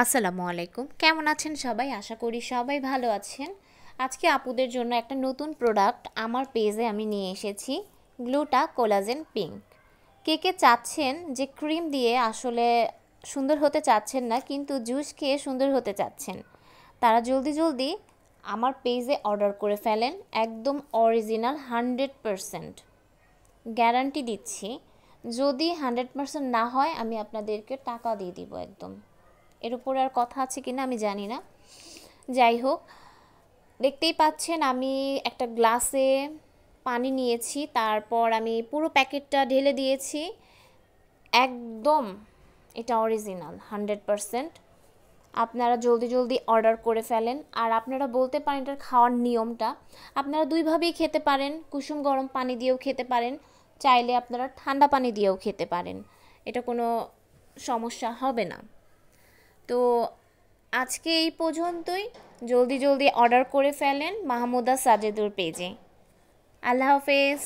আসসালামু আলাইকুম। কেমন আছেন সবাই? আশা করি সবাই ভালো আছেন। আজকে আপুদের জন্য একটা নতুন প্রোডাক্ট আমার পেজে আমি নিয়ে এসেছি, গ্লুটা কোলাজেন পিঙ্ক। কে কে চাচ্ছেন যে ক্রিম দিয়ে আসলে সুন্দর হতে চাচ্ছেন না, কিন্তু জুস খেয়ে সুন্দর হতে চাচ্ছেন, তারা জলদি জলদি আমার পেজে অর্ডার করে ফেলেন। একদম অরিজিনাল 100% গ্যারান্টি দিচ্ছি। যদি 100% না হয় আমি আপনাদেরকে টাকা দিয়ে দিব একদম। এর উপর আর কথা আছে কিনা আমি জানি না। যাই হোক, দেখতেই পাচ্ছেন আমি একটা গ্লাসে পানি নিয়েছি, তারপর আমি পুরো প্যাকেটটা ঢেলে দিয়েছি। একদম এটা অরিজিনাল 100%। আপনারা জলদি জলদি অর্ডার করে ফেলেন। আর আপনারা বলতে পারেন এটার খাওয়ার নিয়মটা, আপনারা দুইভাবেই খেতে পারেন। কুসুম গরম পানি দিয়েও খেতে পারেন, চাইলে আপনারা ঠান্ডা পানি দিয়েও খেতে পারেন, এটা কোনো সমস্যা হবে না। তো আজকে এই পর্যন্তই। জলদি জলদি অর্ডার করে ফেলেন মাহমুদা সাজেদুর পেজে। আল্লাহ হাফেজ।